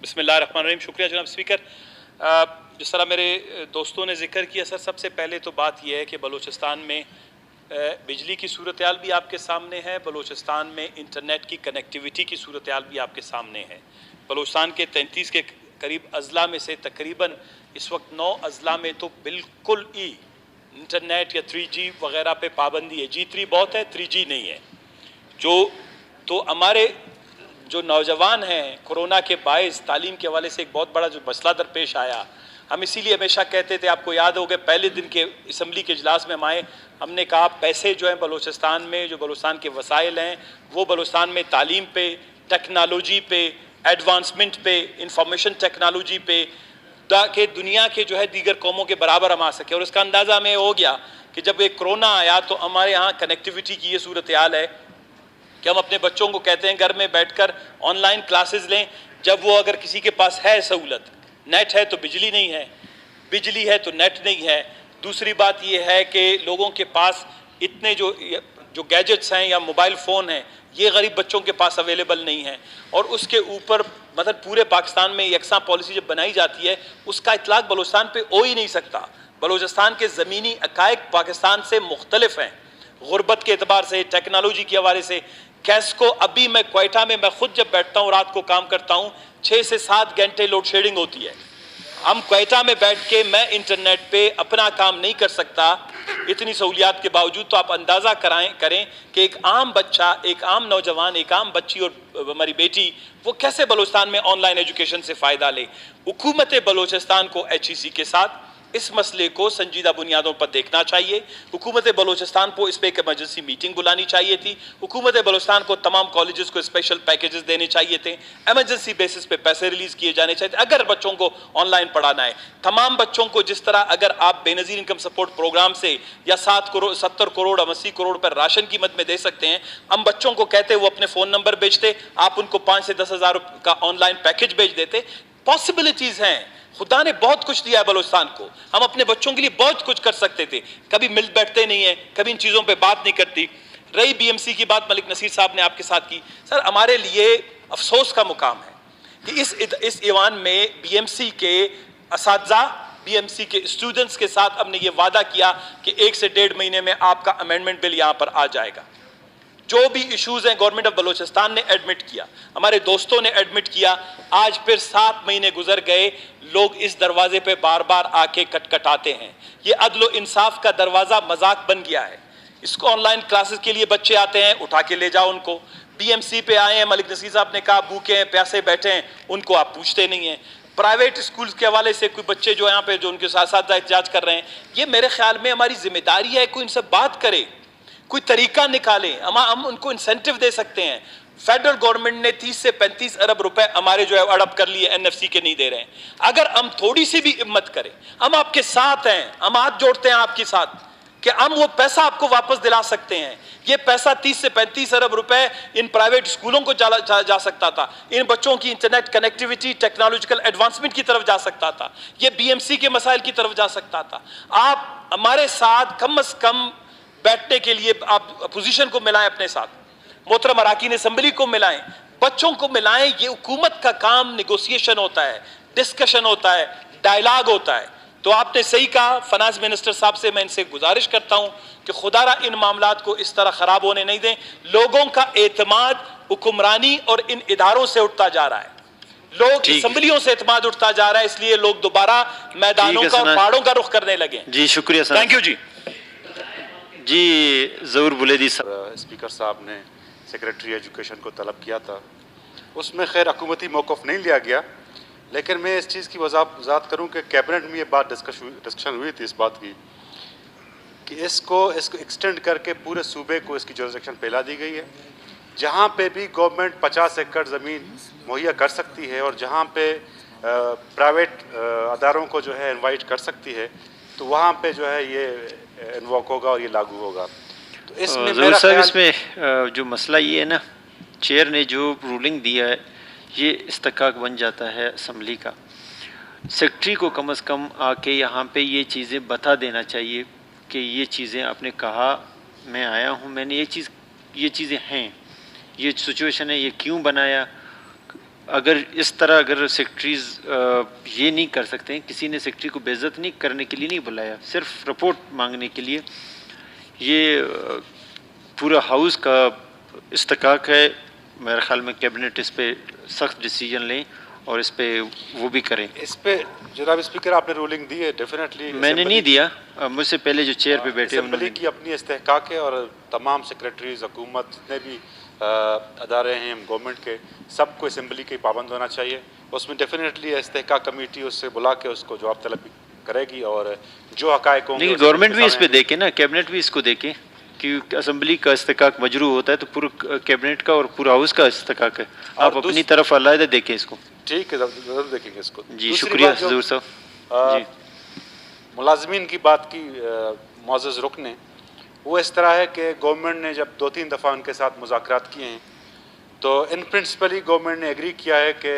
बिस्मिल्लाहिर्रहमानिर्रहीम। शुक्रिया जनाब स्पीकर। जिस तरह मेरे दोस्तों ने जिक्र किया सर, सबसे पहले तो बात यह है कि बलूचिस्तान में बिजली की सूरत हाल भी आपके सामने है, बलूचिस्तान में इंटरनेट की कनेक्टिविटी की सूरत हाल भी आपके सामने है। बलूचिस्तान के 33 के करीब अजला में से तकरीबन इस वक्त 9 अजला में तो बिल्कुल ही इंटरनेट या 3G वगैरह पे पाबंदी है। G3 बहुत है, 3G नहीं है। तो हमारे जो नौजवान हैं, कोरोना के बायस तालीम के हवाले से एक बहुत बड़ा जो मसला दरपेश आया, हम इसीलिए हमेशा कहते थे, आपको याद होगा पहले दिन के असम्बली के इजलास में हम आए, हमने कहा पैसे जो हैं बलूचिस्तान में, जो बलूचिस्तान के वसाइल हैं, वो बलूचिस्तान में तालीम पे, टेक्नोलॉजी पे, एडवांसमेंट पे, इंफॉर्मेशन टेक्नोलॉजी पे, ताकि दुनिया के जो है दीगर कौमों के बराबर हम आ सके। और इसका अंदाज़ा हमें हो गया कि जब एक कोरोना आया तो हमारे यहाँ कनेक्टिविटी की ये सूरत हाल है कि हम अपने बच्चों को कहते हैं घर में बैठकर ऑनलाइन क्लासेस लें। जब वो अगर किसी के पास है सहूलत, नेट है तो बिजली नहीं है, बिजली है तो नेट नहीं है। दूसरी बात ये है कि लोगों के पास इतने जो गैजेट्स हैं या मोबाइल फ़ोन हैं, ये गरीब बच्चों के पास अवेलेबल नहीं है। और उसके ऊपर मतलब पूरे पाकिस्तान में यकसा पॉलिसी जब बनाई जाती है, उसका इतलाक बलूचिस्तान पे हो ही नहीं सकता। बलूचिस्तान के ज़मीनी अकायक पाकिस्तान से मुख्तलिफ हैं, गुर्बत के अतबार से, टेक्नोलॉजी के हवाले से। कैस्को अभी मैं क्वेटा में, मैं खुद जब बैठता हूँ रात को काम करता हूँ, 6 से 7 घंटे लोड शेडिंग होती है। हम क्वेटा में बैठ के मैं इंटरनेट पे अपना काम नहीं कर सकता इतनी सहूलियात के बावजूद। तो आप अंदाज़ा करें कि एक आम बच्चा, एक आम नौजवान, एक आम बच्ची और हमारी बेटी, वो कैसे बलूचिस्तान में ऑनलाइन एजुकेशन से फ़ायदा ले। हुकूमत बलूचिस्तान को HEC के साथ इस मसले को संजीदा बुनियादों पर देखना चाहिए। हुकूमत बलूचिस्तान को इस पर एक एमरजेंसी मीटिंग बुलानी चाहिए थी। हुकूमत बलूचिस्तान को तमाम कॉलेजेस को स्पेशल पैकेजेस देने चाहिए थे, एमरजेंसी बेसिस पे पैसे रिलीज किए जाने चाहिए थे अगर बच्चों को ऑनलाइन पढ़ाना है। तमाम बच्चों को जिस तरह अगर आप बेनज़ीर इनकम सपोर्ट प्रोग्राम से या 70 करोड़ 80 करोड़ पर राशन की मद में दे सकते हैं, हम बच्चों को कहते वो अपने फ़ोन नंबर बेचते, आप उनको 5 से 10 हज़ार का ऑनलाइन पैकेज बेच देते। पॉसिबिलिटीज़ हैं, खुदा ने बहुत कुछ दिया है बलूचिस्तान को, हम अपने बच्चों के लिए बहुत कुछ कर सकते थे। कभी मिल बैठते नहीं है, कभी इन चीज़ों पे बात नहीं करती। रही BMC की बात, मलिक नसीर साहब ने आपके साथ की। सर, हमारे लिए अफसोस का मुकाम है कि इस ईवान में BMC के असातिज़ा, BMC के स्टूडेंट्स के साथ हमने ये वादा किया कि 1 से 1.5 महीने में आपका अमेंडमेंट बिल यहाँ पर आ जाएगा। जो भी इश्यूज हैं गवर्नमेंट ऑफ बलूचिस्तान ने एडमिट किया, हमारे दोस्तों ने एडमिट किया। आज फिर 7 महीने गुजर गए, लोग इस दरवाजे पे बार बार आके कटकटाते हैं। ये अदल इंसाफ का दरवाज़ा मजाक बन गया है। इसको ऑनलाइन क्लासेस के लिए बच्चे आते हैं, उठा के ले जाओ उनको। BMC पे आए हैं, मलिक नसीर साहब ने कहा भूखे हैं, प्यासे बैठे हैं, उनको आप पूछते नहीं हैं। प्राइवेट स्कूल्स के हवाले से कोई बच्चे जो यहाँ पे जो उनके साथ साथ एहतजाज कर रहे हैं, ये मेरे ख्याल में हमारी जिम्मेदारी है कोई इनसे बात करे, कोई तरीका निकालें। हम उनको इंसेंटिव दे सकते हैं। फेडरल गवर्नमेंट ने 30 से 35 अरब रुपए हमारे जो है अड़प कर लिए, NFC के नहीं दे रहे हैं। अगर हम थोड़ी सी भी हिम्मत करें, हम आपके साथ हैं, हम हाथ जोड़ते हैं आपके साथ कि हम वो पैसा आपको वापस दिला सकते हैं। ये पैसा 30 से 35 अरब रुपए इन प्राइवेट स्कूलों को जा सकता था, इन बच्चों की इंटरनेट कनेक्टिविटी, टेक्नोलॉजिकल एडवांसमेंट की तरफ जा सकता था, ये BMC के मसाइल की तरफ जा सकता था। आप हमारे साथ कम अज कम बैठने के लिए आप अपोजिशन को मिलाएं, अपने साथ मोहतरम अरकान असेंबली को मिलाएं, बच्चों को मिलाएं। ये हुकूमत का काम निगोशिएशन होता है, डिस्कशन होता है, डायलॉग होता है। तो आपने सही कहा, फाइनेंस मिनिस्टर साहब से मैं इनसे गुजारिश करता हूं कि खुदारा इन मामलात को इस तरह खराब होने नहीं दें। लोगों का एतमाद हुक्मरानी और इन इदारों से उठता जा रहा है, लोग असेंबलियों से एतमाद उठता जा रहा है, इसलिए लोग दोबारा मैदानों का, पहाड़ों का रुख करने लगे। जी शुक्रिया सर, थैंक यू जी। जी ज़रूर बुलेदी स्पीकर साहब ने सेक्रेटरी एजुकेशन को तलब किया था, उसमें खैर हुकूमती मौक़िफ़ नहीं लिया गया, लेकिन मैं इस चीज़ की वजाहत करूं कि कैबिनेट में ये बात डिस्कशन हुई थी इस बात की कि इसको एक्सटेंड करके पूरे सूबे को इसकी जुरिसडिक्शन फैला दी गई है। जहां पे भी गवर्नमेंट 50 एकड़ ज़मीन मुहैया कर सकती है और जहां पे प्राइवेट अदारों को जो है इनवाइट कर सकती है, तो वहाँ पे जो है ये इन्वॉक होगा और ये लागू होगा। तो इसमें मेरा ख्याल, इसमें जो मसला ये है ना, चेयर ने जो रूलिंग दिया है, ये इस्तकाक बन जाता है असम्बली का। सेक्रेटरी को कम से कम आके यहाँ पे ये चीज़ें बता देना चाहिए कि ये चीज़ें आपने कहा, मैं आया हूँ, मैंने ये चीज़ें हैं, ये सिचुएशन है, ये क्यों बनाया। अगर इस तरह अगर सेक्रेटरीज ये नहीं कर सकते हैं, किसी ने सेक्रेटरी को बेइज्जत नहीं करने के लिए नहीं बुलाया, सिर्फ रिपोर्ट मांगने के लिए, ये पूरा हाउस का इस्तकाक है। मेरे ख्याल में कैबिनेट इस पे सख्त डिसीजन लें और इस पे वो भी करें। इस पे जनाब स्पीकर आपने रूलिंग दी है, डेफिनेटली मैंने नहीं दिया, मुझसे पहले जो चेयर पे बैठे असेंबली की अपनी इस्तेहकाक है और तमाम सेक्रेटरीज हुकूमत जितने भी अदारे हैं गवर्नमेंट के, सबको असेंबली के पाबंद होना चाहिए। उसमें डेफिनेटली इस्तेहकाक कमेटी उससे बुला के उसको जवाब तलब करेगी और जो हकायक होंगे गवर्नमेंट भी इस पे देखे ना, कैबिनेट भी इसको देखे कि असेंबली का इस्तेकाक मजरू होता है तो पूरा कैबिनेट का और पूरा हाउस का इस्तेकाक है। आप अपनी तरफ अलग देखें इसको। ठीक है, जरूर देखेंगे इसको। जी शुक्रिया हजूर साहब। जी मुलाजमीन की बात की मुअज़्ज़ज़ रुकन ने, वो इस तरह है कि गवर्नमेंट ने जब 2-3 दफ़ा उनके साथ मुज़ाकरात किए हैं तो इन प्रिंसिपली गवर्नमेंट ने एग्री किया है कि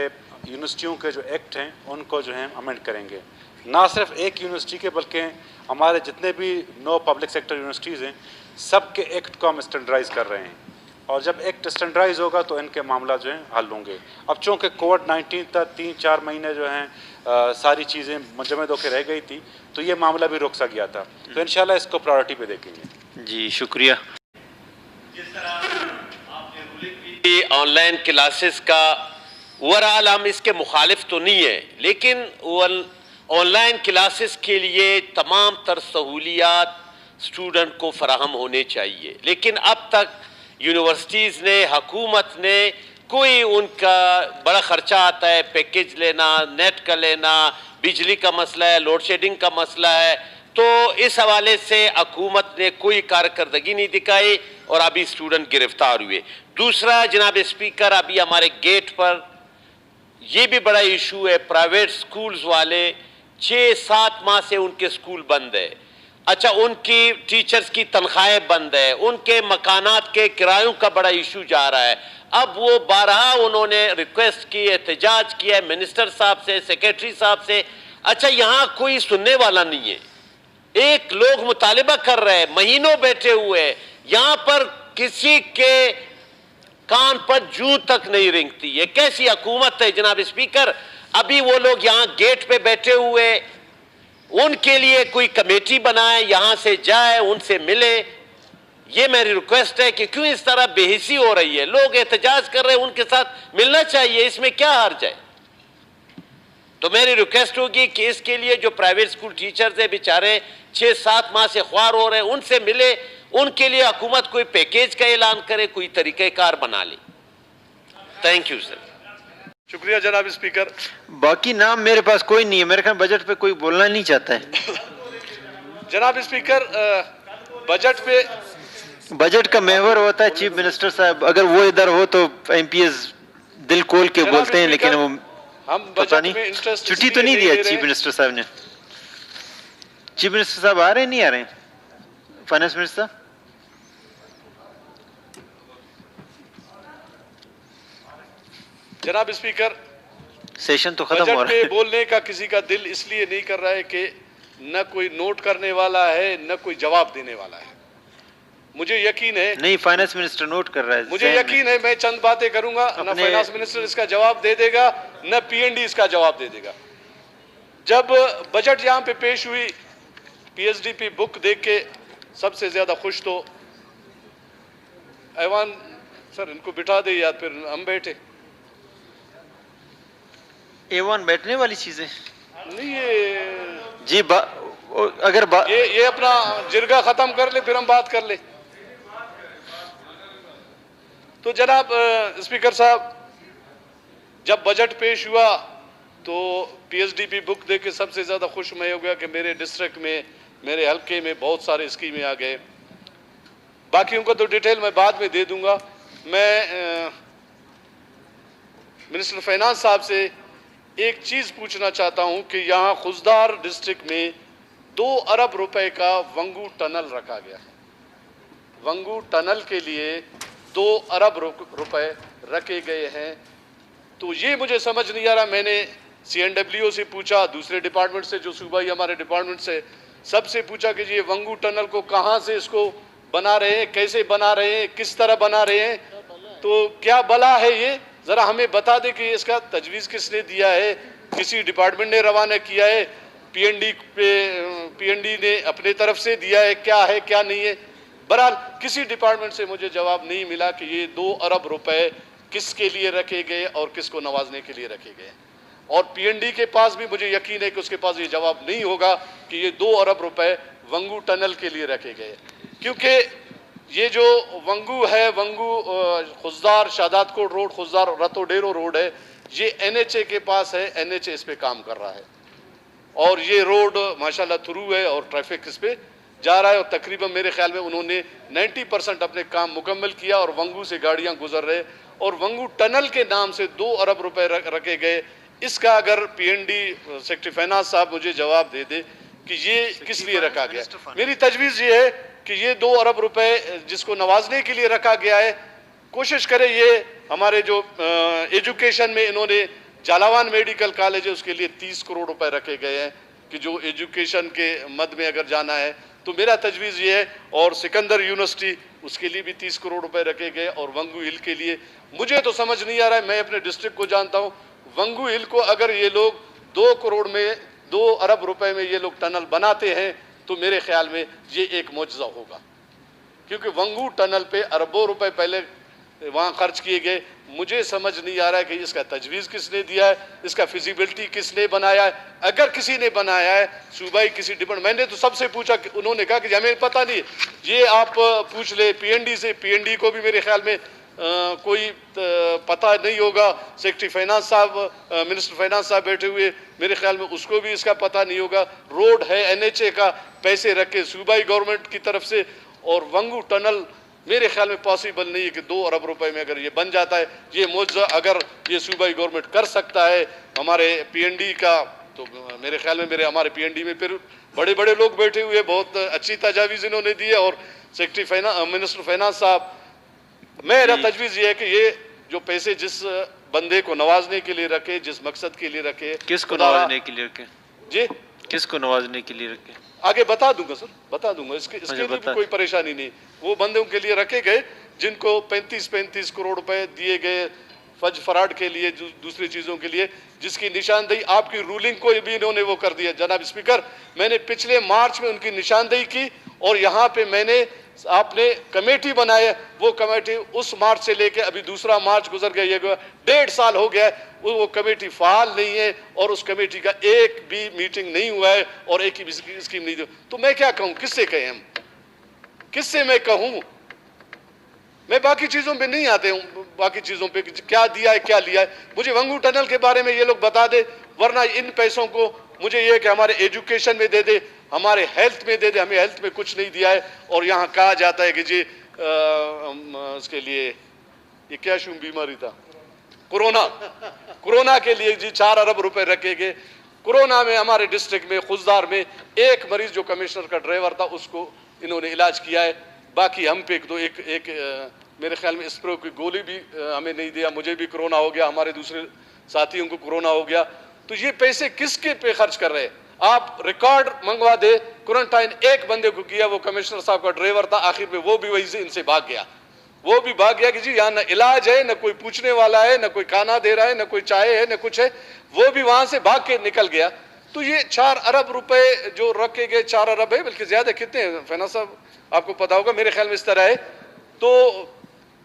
यूनिवर्सिटियों के जो एक्ट हैं उनको जो है अमेंड करेंगे। ना सिर्फ एक यूनिवर्सिटी के बल्कि हमारे जितने भी 9 पब्लिक सेक्टर यूनिवर्सिटीज़ हैं सब के एक्ट को हम स्टैंडर्डाइज कर रहे हैं और जब एक्ट स्टैंडर्डाइज होगा तो इनके मामला जो हैं हल होंगे। अब चूँकि कोविड-19 तक 3-4 महीने जो हैं सारी चीज़ें मुंजमद होकर रह गई थी तो ये मामला भी रुक सा गया था, तो इंशाल्लाह इसको प्रायोरिटी पे देखेंगे। जी शुक्रिया। जिस तरह आपने रूलिंग की ऑनलाइन क्लासेस का, ओवरऑल हम इसके मुखालिफ तो नहीं है, लेकिन ऑनलाइन क्लासेस के लिए तमाम तर सहूलियात स्टूडेंट को फराहम होने चाहिए, लेकिन अब तक यूनिवर्सिटीज़ ने, हुकूमत ने कोई उनका बड़ा ख़र्चा आता है, पैकेज लेना, नेट का लेना, बिजली का मसला है, लोड शेडिंग का मसला है, तो इस हवाले से हुकूमत ने कोई कारकर्दगी नहीं दिखाई और अभी स्टूडेंट गिरफ्तार हुए। दूसरा जनाब स्पीकर, अभी हमारे गेट पर ये भी बड़ा इशू है, प्राइवेट स्कूल्स वाले 6-7 माह से उनके स्कूल बंद है। अच्छा, उनकी टीचर्स की तनख्वाहें बंद है, उनके मकानात के किरायों का बड़ा इशू जा रहा है। अब वो 12 उन्होंने रिक्वेस्ट की, एहतजाज किया है मिनिस्टर साहब से, सेक्रेटरी साहब से। अच्छा, यहाँ कोई सुनने वाला नहीं है, एक लोग मुतालिबा कर रहे हैं, महीनों बैठे हुए हैं, यहाँ पर किसी के कान पर जूं तक नहीं रेंगती। ये कैसी हुकूमत है जनाब स्पीकर? अभी वो लोग यहाँ गेट पे बैठे हुए, उनके लिए कोई कमेटी बनाए, यहाँ से जाए, उनसे मिले। ये मेरी रिक्वेस्ट है कि क्यों इस तरह बेहिसी हो रही है, लोग एहतजाज कर रहे हैं, उनके साथ मिलना चाहिए, इसमें क्या हर्ज है? तो मेरी रिक्वेस्ट होगी कि इसके लिए जो प्राइवेट स्कूल टीचर्स हैं बेचारे 6-7 माह से ख्वार हो रहे हैं, उनसे मिले, उनके लिए हुकूमत कोई पैकेज का ऐलान करे, कोई तरीक़ेकार बना ले। Thank you sir. शुक्रिया जनाब स्पीकर। बाकी नाम मेरे पास कोई नहीं है, मेरे ख्याल बजट पे कोई बोलना नहीं चाहता है। जनाब स्पीकर, बजट का महवर होता है चीफ मिनिस्टर साहब, अगर वो इधर हो तो एमपीएस दिल खोल के बोलते हैं, लेकिन वो हम पता नहीं छुट्टी तो नहीं दिया चीफ मिनिस्टर साहब ने। चीफ मिनिस्टर साहब आ रहे हैं, नहीं आ रहे हैं? फाइनेंस मिनिस्टर जनाब स्पीकर, सेशन तो खत्म हो रहा है। बोलने का किसी का दिल इसलिए नहीं कर रहा है कि न कोई नोट करने वाला है, न कोई जवाब देने वाला है। मुझे यकीन है, नहीं फाइनेंस मिनिस्टर नोट कर रहा है, मुझे यकीन है मैं चंद बातें करूंगा, न फाइनेंस मिनिस्टर इसका जवाब दे देगा, न पीएनडी इसका जवाब दे देगा। जब बजट यहाँ पे पेश हुई, पीएचडीपी बुक देख के सबसे ज्यादा खुश तो ऐवान सर, इनको बिठा दे या फिर हम बैठे। एवान बैठने वाली चीजें नहीं, ये जी अगर ये अपना जिरगा खत्म कर ले, फिर हम बात कर ले। तो जनाब स्पीकर साहब, जब बजट पेश हुआ तो पीएचडीपी बुक देख के सबसे ज़्यादा खुश मैं हो गया कि मेरे डिस्ट्रिक्ट में, मेरे हल्के में बहुत सारे स्कीमें आ गए। बाकियों को तो डिटेल मैं बाद में दे दूंगा। मैं मिनिस्टर फाइनेंस साहब से एक चीज़ पूछना चाहता हूं कि यहाँ खुजदार डिस्ट्रिक्ट में 2 अरब रुपए का वंगू टनल रखा गया है। वंगू टनल के लिए 2 अरब रुपए रखे गए हैं। तो ये मुझे समझ नहीं आ रहा। मैंने CNWO से पूछा, दूसरे डिपार्टमेंट से जो सूबाई हमारे डिपार्टमेंट से, सबसे पूछा कि ये वंगू टनल को कहाँ से इसको बना रहे हैं, कैसे बना रहे हैं, किस तरह बना रहे हैं, तो क्या बला है ये ज़रा हमें बता दे कि इसका तजवीज़ किसने दिया है, किसी डिपार्टमेंट ने रवाना किया है, पीएनडी ने अपने तरफ से दिया है, क्या नहीं है। बहरहाल किसी डिपार्टमेंट से मुझे जवाब नहीं मिला कि ये 2 अरब रुपए किसके लिए रखे गए और किसको नवाजने के लिए रखे गए। और पीएनडी के पास भी मुझे यकीन है कि उसके पास ये जवाब नहीं होगा कि ये 2 अरब रुपए वंगू टनल के लिए रखे गए, क्योंकि ये जो वंगू है, वंगू खुजदार शादातकोट रोड, खुजदार रतोडेरो रोड है, ये एनएचए के पास है, एनएचए इस पे काम कर रहा है और ये रोड माशाल्लाह थ्रू है और ट्रैफिक इस पे जा रहा है और तकरीबन मेरे ख्याल में उन्होंने 90% अपने काम मुकम्मल किया और वंगू से गाड़ियां गुजर रहे और वंगू टनल के नाम से 2 अरब रुपए रखे गए। इसका अगर पीएनडी सेक्रेटरी फाइनेंस साहब मुझे जवाब दे दे कि ये किस लिए रखा गया। मेरी तजवीज़ ये है कि ये 2 अरब रुपए जिसको नवाजने के लिए रखा गया है, कोशिश करें ये हमारे जो एजुकेशन में इन्होंने जालावान मेडिकल कॉलेज है उसके लिए 30 करोड़ रुपए रखे गए हैं कि जो एजुकेशन के मद में अगर जाना है तो मेरा तजवीज़ ये है, और सिकंदर यूनिवर्सिटी उसके लिए भी 30 करोड़ रुपए रखे गए और वंगू हिल के लिए मुझे तो समझ नहीं आ रहा है। मैं अपने डिस्ट्रिक्ट को जानता हूँ, वंगू हिल को अगर ये लोग 2 अरब रुपए में ये लोग टनल बनाते हैं तो मेरे ख्याल में ये एक मौजज़ा होगा, क्योंकि वंगू टनल पे अरबों रुपए पहले वहाँ खर्च किए गए। मुझे समझ नहीं आ रहा है कि इसका तजवीज़ किसने दिया है, इसका फिजिबिलिटी किसने बनाया है। अगर किसी ने बनाया है सूबाई किसी डिपार्टमेंट, मैंने तो सबसे पूछा कि उन्होंने कहा कि हमें पता नहीं, ये आप पूछ ले पीएनडी से। पीएनडी को भी मेरे ख्याल में कोई पता नहीं होगा। सेक्रेटरी फाइनेंस साहब, मिनिस्टर फाइनेंस साहब बैठे हुए, मेरे ख्याल में उसको भी इसका पता नहीं होगा। रोड है एनएचए का, पैसे रखे सूबाई गवर्नमेंट की तरफ से, और वंगू टनल मेरे ख्याल में पॉसिबल नहीं है कि 2 अरब रुपए में अगर ये बन जाता है, ये मौजज़ा अगर ये सूबाई गवर्नमेंट कर सकता है हमारे पीएनडी का, तो मेरे ख्याल में हमारे पीएनडी में फिर बड़े बड़े लोग बैठे हुए, बहुत अच्छी तजावीज़ इन्होंने दी है। और सेक्रेटरी फाइनेंस, मिनिस्टर फाइनेंस साहब, मेरा तजवीज़ ये है कि ये जो पैसे जिस बंदे को नवाजने के लिए रखे, जिस मकसद के लिए रखे, किसको नवाजने के लिए रखे जी, किसको नवाजने के लिए रखे, आगे बता दूंगा सर, बता दूंगा। इसके लिए भी कोई परेशानी नहीं। वो बंदों के लिए रखे गए जिनको 35 करोड़ रुपए दिए गए फज फराड के लिए, दूसरी चीज़ों के लिए, जिसकी निशानदेही आपकी रूलिंग को भी इन्होंने वो कर दिया। जनाब स्पीकर, मैंने पिछले मार्च में उनकी निशानदेही की और यहाँ पे मैंने आपने कमेटी बनाया, वो कमेटी उस मार्च से लेके अभी दूसरा मार्च गुजर गया, ये 1.5 साल हो गया, वो कमेटी फाल नहीं है और उस कमेटी का एक भी मीटिंग नहीं हुआ है और एक ही स्कीम नहीं दी। तो मैं क्या कहूँ, किससे कहें हम, किससे मैं कहूँ? मैं बाकी चीज़ों पे नहीं आते हूँ, बाकी चीज़ों पे क्या दिया है क्या लिया है। मुझे वंगू टनल के बारे में ये लोग बता दे, वरना इन पैसों को मुझे ये कि हमारे एजुकेशन में दे दे, हमारे हेल्थ में दे दे। हमें हेल्थ में कुछ नहीं दिया है और यहाँ कहा जाता है कि जी इसके लिए ये क्या शुम बीमारी था, कोरोना के लिए जी 4 अरब रुपए रखे गए। कोरोना में हमारे डिस्ट्रिक्ट में खुजदार में एक मरीज जो कमिश्नर का ड्राइवर था उसको इन्होंने इलाज किया है। बाकी हम पे तो एक मेरे ख्याल में स्प्रे की गोली भी हमें नहीं दिया। मुझे भी कोरोना हो गया, हमारे दूसरे साथियों को कोरोना हो गया। तो ये पैसे किसके पे खर्च कर रहे हैं? आप रिकॉर्ड मंगवा दे, क्वारंटाइन एक बंदे को किया, वो कमिश्नर साहब का ड्राइवर था, आखिर में वो भी वहीं से इनसे भाग गया। वो भी भाग गया कि जी यहाँ न इलाज है, न कोई पूछने वाला है, न कोई खाना दे रहा है, न कोई चाय है, न कुछ है। वो भी वहां से भाग के निकल गया। तो ये 4 अरब रुपए जो रखे गए, 4 अरब है, बल्कि ज्यादा कितने हैं फाइनेंस साहब आपको पता होगा, मेरे ख्याल में इस तरह है। तो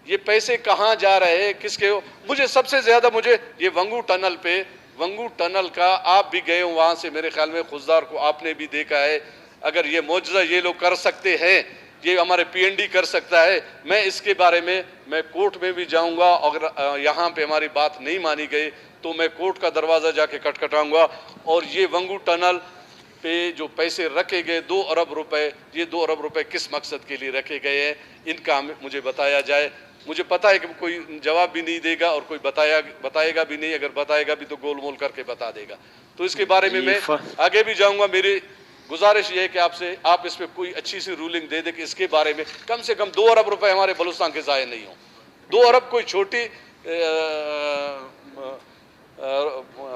ये पैसे कहाँ जा रहे हैं, किसके हो? मुझे सबसे ज्यादा मुझे ये वंगू टनल पे, वंगू टनल का आप भी गए हो वहां से, मेरे ख्याल में खुजदार को आपने भी देखा है। अगर ये मौजज़ा ये लोग कर सकते हैं, ये हमारे पीएनडी कर सकता है, मैं इसके बारे में मैं कोर्ट में भी जाऊंगा। अगर यहाँ पे हमारी बात नहीं मानी गई तो मैं कोर्ट का दरवाज़ा जाके खटखटाऊंगा। और ये वंगू टनल पे जो पैसे रखे गए 2 अरब रुपए, ये 2 अरब रुपए किस मकसद के लिए रखे गए हैं, इनका मुझे बताया जाए। मुझे पता है कि कोई जवाब भी नहीं देगा और कोई बताएगा भी नहीं, अगर बताएगा भी तो गोलमोल करके बता देगा। तो इसके बारे में मैं आगे भी जाऊंगा। मेरी गुजारिश ये है कि आपसे, आप इस पर कोई अच्छी सी रूलिंग दे दे कि इसके बारे में कम से कम 2 अरब रुपए हमारे बलूचिस्तान के ज़ाया नहीं हो। 2 अरब कोई छोटी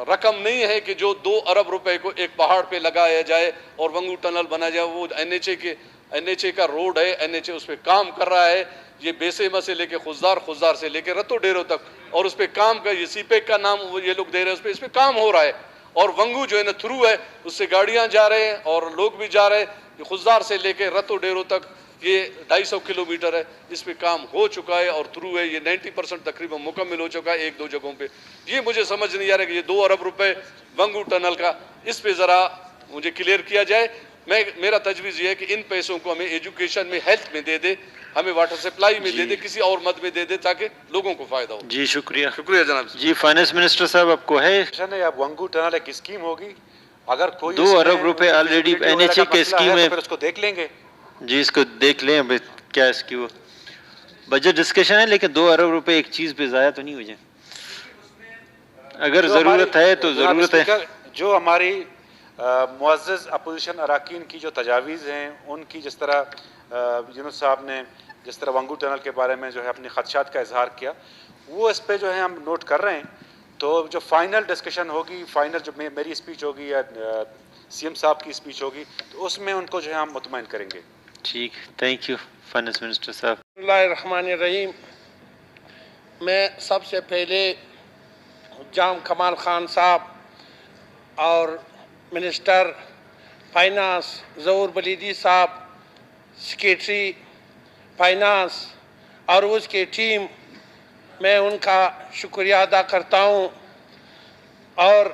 रकम नहीं है कि जो 2 अरब रुपए को एक पहाड़ पे लगाया जाए और वंगू टनल बना जाए। वो एनएचए का रोड है, एनएचए उस पर काम कर रहा है। ये बेसेमा से लेके खुजदार, खुजदार से लेके रतो डेरो तक, और उस पर काम का ये सीपेक का नाम ये लोग दे रहे हैं, इस पर काम हो रहा है। और वंगू जो है ना थ्रू है, उससे गाड़ियां जा रहे हैं और लोग भी जा रहे हैं। ये खुजदार से लेके रतो डेरो तक ये 250 किलोमीटर है, इस पे काम हो चुका है और थ्रू है। ये 90% तकरीबन मुकम्मल हो चुका है एक दो जगहों पे। ये मुझे समझ नहीं आ रहा कि ये 2 अरब रुपए वंगू टनल का, इस पे ज़रा मुझे क्लियर किया जाए। मेरा तजवीज़ ये है कि इन पैसों को हमें एजुकेशन में, हेल्थ में दे दे, हमें वाटर सप्लाई में दे दे, किसी और मद में दे दे, ताकि लोगों को फ़ायदा हो। जी शुक्रिया। शुक्रिया जनाब। जी फाइनेंस मिनिस्टर साहब, आपको है या वंगू टनल एक स्कीम होगी, अगर कोई 2 अरब रुपए ऑलरेडी NHA के स्कीम है, फिर उसको देख लेंगे। जी इसको देख लें। अब क्या इसकी वो बजट डिस्कशन है, लेकिन 2 अरब रुपए एक चीज पे ज़ाया तो नहीं हो जाए। अगर ज़रूरत है तो ज़रूरत है। जो हमारी मुअज़्ज़ज़ अपोजिशन अराकीन की जो तजावीज़ हैं, उनकी जिस तरह यूनुस साहब ने जिस तरह वंगू टनल के बारे में जो है अपने खदशात का इजहार किया, वो इस पे जो है हम नोट कर रहे हैं। तो जो फाइनल डिस्कशन होगी, फाइनल जो मेरी स्पीच होगी या CM साहब की स्पीच होगी, तो उसमें उनको जो है हम मुतमईन करेंगे। ठीक, थैंक यू फाइनेंस मिनिस्टर साहब। बिस्मिल्लाहिर्रहमानिर्रहीम। मैं सबसे पहले जाम कमाल खान साहब और मिनिस्टर फाइनेंस ज़हूर बलीदी साहब, सेक्रेटरी फाइनेंस और उसकी टीम, मैं उनका शुक्रिया अदा करता हूँ। और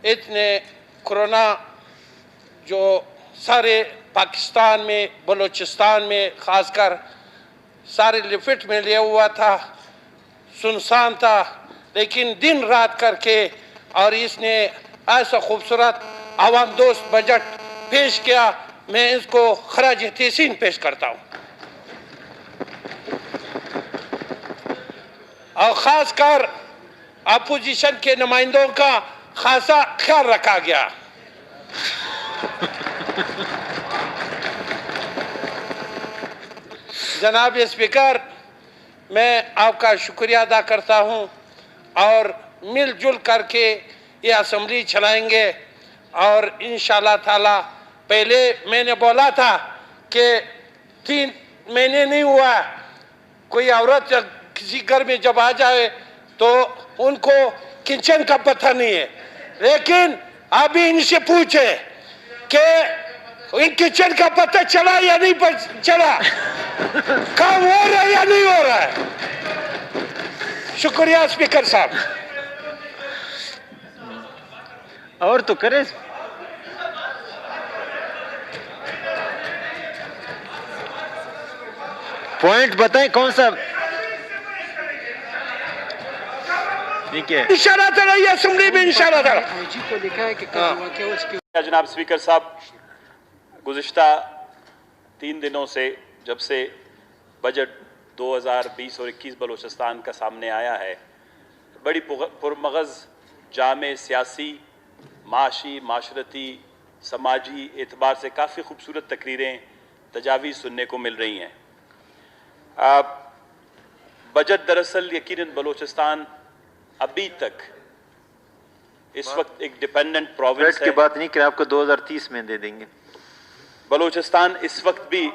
इतने कोरोना जो सारे पाकिस्तान में, बलूचिस्तान में ख़ासकर सारे लिफिट में लिया हुआ था, सुनसान था, लेकिन दिन रात करके और इसने ऐसा खूबसूरत आवाम दोस्त बजट पेश किया। मैं इसको खराज तहसीन पेश करता हूँ। और ख़ासकर अपोजिशन के नुमाइंदों का खासा ख्याल रखा गया। जनाब स्पीकर, मैं आपका शुक्रिया अदा करता हूं और मिलजुल करके ये असम्बली चलाएंगे। और इंशाल्लाह ताला, पहले मैंने बोला था कि 3 महीने नहीं हुआ, कोई औरत किसी घर में जब आ जाए तो उनको किचन का पता नहीं है, लेकिन अभी इनसे पूछे कि इन किचन का पता चला या नहीं चला, काम हो रहा है या नहीं हो रहा है। शुक्रिया स्पीकर साहब। और तो करे पॉइंट बताएं कौन सा। ठीक है, इंशाल्लाह ताला ये असेंबली में इंशाल्लाह ताला को लिखा है कि जनाब स्पीकर साहब, गुज़िश्ता 3 दिनों से जब से बजट 2020 और 21 बलूचिस्तान का सामने आया है, बड़ी पुरमगज़ जामे सियासी, माशी, माशरती, समाजी एतबार से काफ़ी खूबसूरत तकरीरें, तजावीज़ सुनने को मिल रही हैं। बजट दरअसल यकीनन बलूचिस्तान अभी तक इस वक्त एक डिपेंडेंट प्रोविंस है। की बात नहीं कर, आपको 2030 में दे देंगे। बलूचिस्तान इस वक्त भी,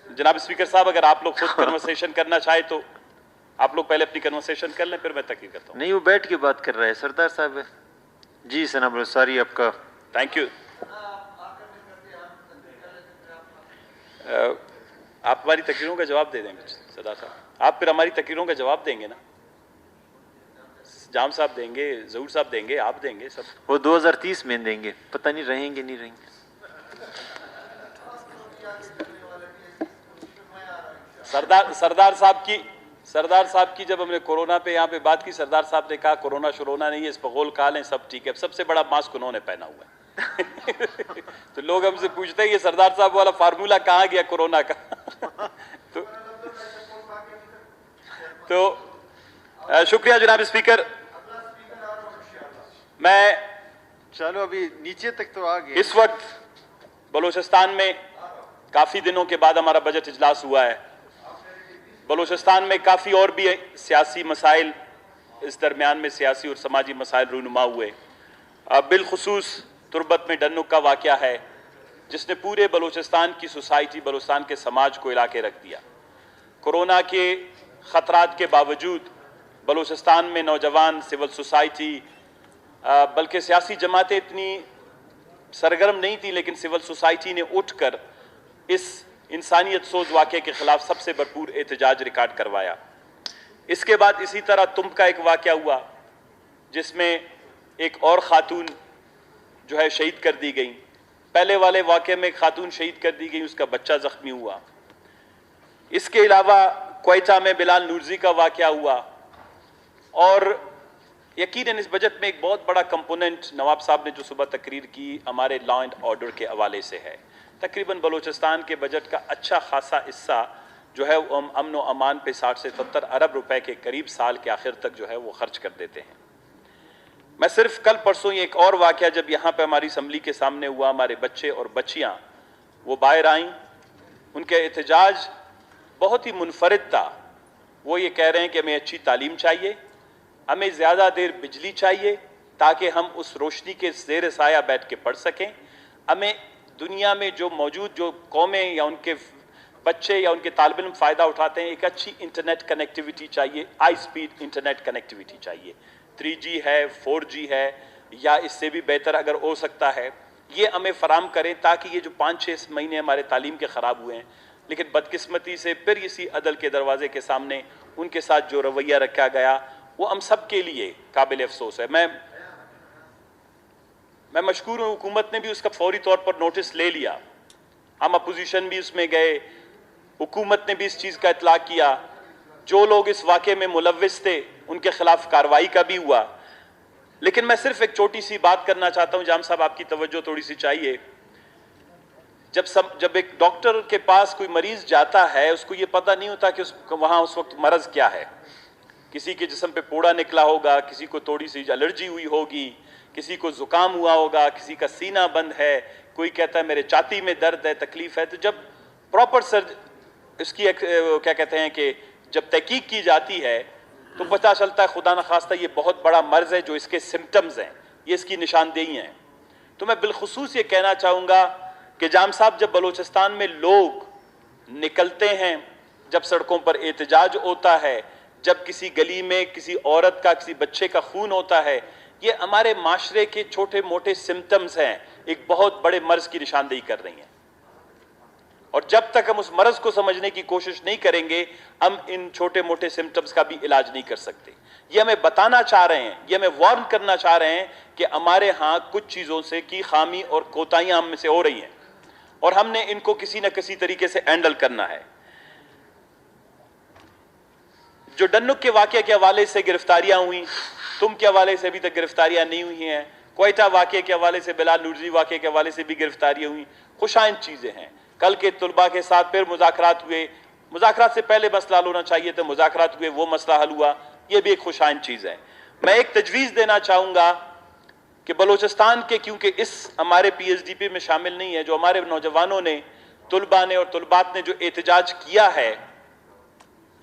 जनाब स्पीकर साहब, अगर आप लोग खुद कन्वर्सेशन करना चाहे तो आप लोग पहले अपनी कन्वर्सेशन कर लें, फिर मैं तकरीर करता हूँ। नहीं, वो बैठ के बात कर रहा है सरदार साहब है। जी सना सारी आपका थैंक यू। आप हमारी तकरीरों का जवाब दे देंगे सरदार साहब, आप फिर हमारी तकरीरों का जवाब देंगे ना। जाम साहब देंगे, ज़हूर साहब देंगे, आप देंगे, सब। वो 2030 में देंगे, पता नहीं रहेंगे नहीं रहेंगे। सरदार साहब की जब हमने कोरोना पे यहाँ पे बात की, सरदार साहब ने कहा कोरोना शुरोना नहीं है, इस पर गोल काल है, सब ठीक है। सबसे बड़ा मास्क उन्होंने पहना हुआ है। तो लोग हमसे पूछते हैं ये सरदार साहब वाला फार्मूला कहाँ गया कोरोना का। तो शुक्रिया जनाब स्पीकर। मैं चलो अभी नीचे तक तो आ गए। इस वक्त बलूचिस्तान में काफ़ी दिनों के बाद हमारा बजट इजलास हुआ है। बलूचिस्तान में काफ़ी और भी सियासी मसाइल, इस दरमियान में सियासी और समाजी मसाइल रूनुमा हुए। बिलखुसूस तुर्बत में डन्नुक का वाक़या है जिसने पूरे बलूचिस्तान की सोसाइटी, बलूचिस्तान के समाज को हिला के रख दिया। कोरोना के ख़तरात के बावजूद बलूचिस्तान में नौजवान, सिविल सोसाइटी, बल्कि सियासी जमातें इतनी सरगर्म नहीं थी, लेकिन सिविल सोसाइटी ने उठकर इस इंसानियत सोज वाक़े के ख़िलाफ़ सबसे भरपूर एहतजाज रिकॉर्ड करवाया। इसके बाद इसी तरह तुम का एक वाक़या हुआ जिसमें एक और ख़ातून जो है शहीद कर दी गई। पहले वाले वाक़े में एक ख़ातून शहीद कर दी गई, उसका बच्चा ज़ख्मी हुआ। इसके अलावा क्वेटा में बिलाल नूरजी का वाक़या हुआ। और यकीनन इस बजट में एक बहुत बड़ा कंपोनेंट नवाब साहब ने जो सुबह तकरीर की हमारे लॉ एंड ऑर्डर के हवाले से है। तकरीबन बलूचिस्तान के बजट का अच्छा खासा हिस्सा जो है वो अमन व अमान पे 60 से 70 अरब रुपए के करीब साल के आखिर तक जो है वो खर्च कर देते हैं। मैं सिर्फ कल परसों ये एक और वाक़या जब यहाँ पे हमारी असम्बली के सामने हुआ, हमारे बच्चे और बच्चियाँ वो बाहर आईं, उनके एहतजाज बहुत ही मुनफरिद था। वो ये कह रहे हैं कि हमें अच्छी तालीम चाहिए, हमें ज़्यादा देर बिजली चाहिए ताकि हम उस रोशनी के ज़ेर साया बैठ के पढ़ सकें, हमें दुनिया में जो मौजूद जो कौमें या उनके बच्चे या उनके तालिब इल्म फ़ायदा उठाते हैं, एक अच्छी इंटरनेट कनेक्टिविटी चाहिए, हाई स्पीड इंटरनेट कनेक्टिविटी चाहिए। 3G है, 4G है, या इससे भी बेहतर अगर हो सकता है, ये हमें फ़राम करें ताकि ये जो 5-6 महीने हमारे तालीम के ख़राब हुए हैं, लेकिन बदकिस्मती से फिर इसी अदल के दरवाजे के सामने उनके साथ जो रवैया रखा गया वो हम सब के लिए काबिल अफसोस है। मैं मशकूर हूँ, हुकूमत ने भी उसका फौरी तौर पर नोटिस ले लिया, हम अपोजिशन भी उसमें गए, हुकूमत ने भी इस चीज़ का इतला किया, जो लोग इस वाक़े में मुलव्विस थे उनके खिलाफ कार्रवाई का भी हुआ। लेकिन मैं सिर्फ एक छोटी सी बात करना चाहता हूँ, जाम साहब आपकी तवज्जो थोड़ी सी चाहिए। जब एक डॉक्टर के पास कोई मरीज जाता है, उसको ये पता नहीं होता कि वहाँ उस वक्त मरज़ क्या है। किसी के जिस्म पे फोड़ा निकला होगा, किसी को थोड़ी सी एलर्जी हुई होगी, किसी को ज़ुकाम हुआ होगा, किसी का सीना बंद है, कोई कहता है मेरे छाती में दर्द है, तकलीफ़ है। तो जब प्रॉपर इसकी क्या कहते हैं कि जब तहकीक की जाती है तो पता चलता है खुदा न खास्ता ये बहुत बड़ा मर्ज़ है, जो इसके सिम्टम्स हैं, ये इसकी निशानदेही हैं। तो मैं बिलखुसूस ये कहना चाहूँगा कि जाम साहब, जब बलूचिस्तान में लोग निकलते हैं, जब सड़कों पर एहतजाज होता है, जब किसी गली में किसी औरत का, किसी बच्चे का खून होता है, ये हमारे माशरे के छोटे मोटे सिम्टम्स हैं, एक बहुत बड़े मर्ज की निशानदेही कर रही हैं। और जब तक हम उस मर्ज को समझने की कोशिश नहीं करेंगे, हम इन छोटे मोटे सिम्टम्स का भी इलाज नहीं कर सकते। ये हमें बताना चाह रहे हैं, ये हमें वार्न करना चाह रहे हैं कि हमारे यहाँ कुछ चीज़ों से की खामी और कोताहियाँ हम में से हो रही हैं और हमने इनको किसी न किसी तरीके से हैंडल करना है। जो डन्नुक के वाक़े के हवाले से गिरफ्तारियां हुई, तुम के हवाले से अभी तक गिरफ्तारियां नहीं हुई हैं, क्वेटा वाक़े के हवाले से, बिलाल नूरजी वाक़े के हवाले से भी गिरफ्तारियां हुई, खुशाइंद चीज़ें हैं। कल के तुलबा के साथ फिर मुज़ाकरात हुए, मुज़ाकरात से पहले मसला हल होना चाहिए था, मुज़ाकरात हुए, वो मसला हल हुआ, ये भी एक खुशाइंद चीज़ है। मैं एक तजवीज़ देना चाहूँगा कि बलूचिस्तान के, क्योंकि इस हमारे PSDP में शामिल नहीं है, जो हमारे नौजवानों ने, तुलबा ने और तुलबात ने जो एहतजाज किया है,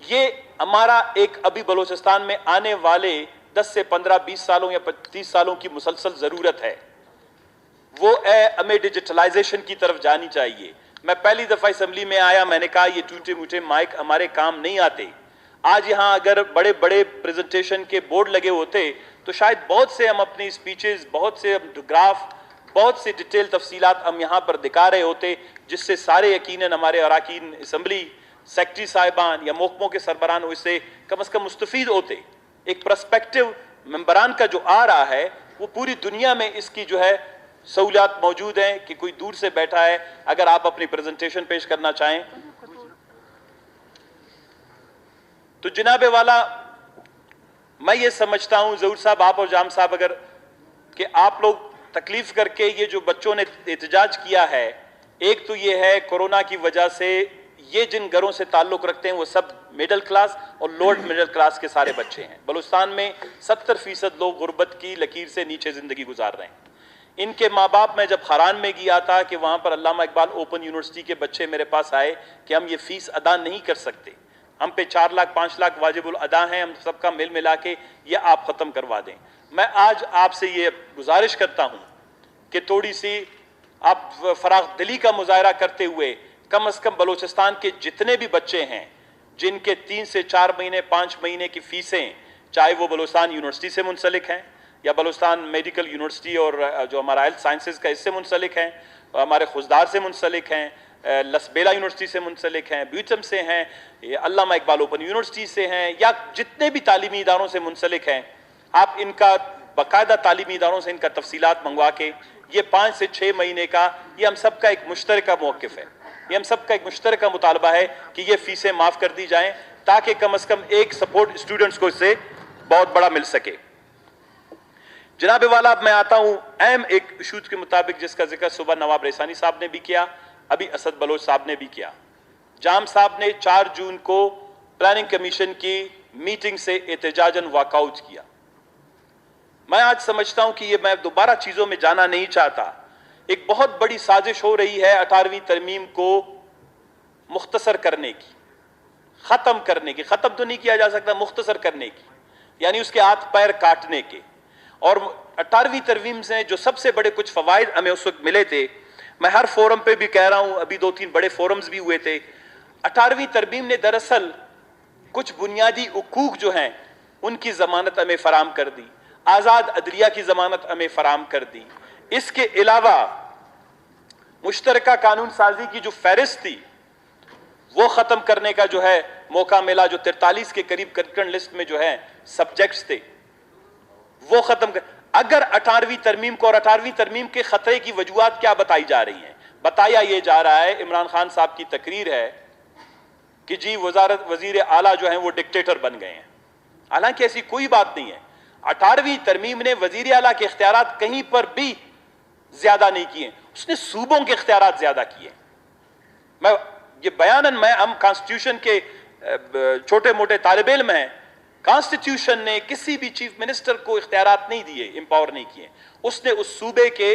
ये हमारा एक अभी बलूचिस्तान में आने वाले 10 से 15, 20 सालों या 30 सालों की मुसलसल ज़रूरत है। वो है हमें डिजिटलाइजेशन की तरफ जानी चाहिए। मैं पहली दफ़ा असम्बली में आया, मैंने कहा ये टूटे मूटे माइक हमारे काम नहीं आते। आज यहाँ अगर बड़े बड़े प्रेजेंटेशन के बोर्ड लगे होते तो शायद बहुत से हम अपनी स्पीचेस, बहुत से ग्राफ, बहुत से डिटेल तफसीलात हम यहाँ पर दिखा रहे होते, जिससे सारे यकीनन हमारे अरकान असम्बली, सेक्रेटरी साहिबान या महकमों के सरबरान इससे कम से कम मुस्तफीद होते। एक पर्सपेक्टिव मेंबरान का जो आ रहा है, वो पूरी दुनिया में इसकी जो है सहूलियात मौजूद हैं कि कोई दूर से बैठा है, अगर आप अपनी प्रेजेंटेशन पेश करना चाहें तो जनाबे वाला, मैं ये समझता हूं ज़हूर साहब, आप और जाम साहब, अगर कि आप लोग तकलीफ करके ये जो बच्चों ने एहतजाज किया है, एक तो ये है कोरोना की वजह से ये जिन घरों से ताल्लुक़ रखते हैं वो सब मिडिल क्लास और लोअर मिडिल क्लास के सारे बच्चे हैं। बलूचिस्तान में 70% लोग गुर्बत की लकीर से नीचे ज़िंदगी गुजार रहे हैं। इनके माँ बाप, मैं जब खरान में गया था कि वहाँ पर अल्लामा इकबाल ओपन यूनिवर्सिटी के बच्चे मेरे पास आए कि हम ये फ़ीस अदा नहीं कर सकते, हम पे 4 लाख 5 लाख वाजिबुल अदा हैं, हम सबका मिल मिला के ये आप ख़त्म करवा दें। मैं आज आपसे ये गुजारिश करता हूँ कि थोड़ी सी आप फराग दिली का मुजाहरा करते हुए कम से कम बलूचिस्तान के जितने भी बच्चे हैं जिनके 3 से 4 महीने 5 महीने की फीसें, चाहे वो बलूचिस्तान यूनिवर्सिटी से मुंसलिक हैं या बलूचिस्तान मेडिकल यूनिवर्सिटी और जो हमारा हेल्थ साइंसेज का इससे मुंसलिक हैं, हमारे खुशदार से मुंसलिक हैं, लसबेला यूनिवर्सिटी से मुंसलिक हैं, ब्यूटम से हैं, अल्लामा इकबाल ओपन यूनिवर्सिटी से हैं, या जितने भी तालीमी इदारों से मुंसलिक हैं, आप इनका बाकायदा तालीमी इदारों से इनका तफसीलात मंगवा के, ये 5 से 6 महीने का, ये हम सब का एक मुश्तरका मौक़िफ़ है, ये हम सब का एक मुश्तरका मुतालबा है कि ये फ़ीसें माफ़ कर दी जाएँ, ताकि कम अज़ कम एक सपोर्ट स्टूडेंट्स को इससे बहुत बड़ा मिल सके। जनाब वाला, अब मैं आता हूँ अहम एक इशूज़ के मुताबिक, जिसका जिक्र सुबह नवाब रेसानी साहब ने भी किया, अभी असद बलोच साहब ने भी किया। जाम साहब ने 4 जून को प्लानिंग कमीशन की मीटिंग से एहतजाजन वॉकआउट किया। मैं आज समझता हूं कि ये, मैं दोबारा चीजों में जाना नहीं चाहता, एक बहुत बड़ी साजिश हो रही है 18वीं तरमीम को मुख्तसर करने की, खत्म करने की। खत्म तो नहीं किया जा सकता, मुख्तसर करने की, यानी उसके हाथ पैर काटने के। और 18वीं तरमीम से जो सबसे बड़े कुछ फवाइद हमें उस वक्त मिले थे, मैं हर फोरम पे भी कह रहा हूं, अभी 2-3 बड़े फोरम्स भी हुए थे। 18वीं तरमीम ने दरअसल कुछ बुनियादी हुकूक जो हैं उनकी जमानत हमें फराम कर दी, आजाद अदलिया की जमानत हमें फराम कर दी। इसके अलावा मुश्तरका कानून साजी की जो फहरिस्त थी वो खत्म करने का जो है मौका मिला, जो 43 के करीब करिकुलम लिस्ट में जो है सब्जेक्ट्स थे वो खत्म कर। अगर 18वीं तरमीम को और 18वीं तरमीम के खतरे की वजूहात क्या बताई जा रही हैं, बताया यह जा रहा है, इमरान खान साहब की तकरीर है कि जी वजीर आला जो है वो डिक्टेटर बन गए हैं। हालांकि ऐसी कोई बात नहीं है। 18वीं तरमीम ने वजीर आला के इख्तियारात कहीं पर भी ज्यादा नहीं किए, उसने सूबों के इख्तियारात ज्यादा किए। मैं ये बयानन, मैं हम कॉन्स्टिट्यूशन के छोटे मोटे तालिब इल्म हैं, कॉन्स्टिट्यूशन ने किसी भी चीफ मिनिस्टर को इख्तियारात नहीं दिए, एम्पावर नहीं किए, उसने उस सूबे के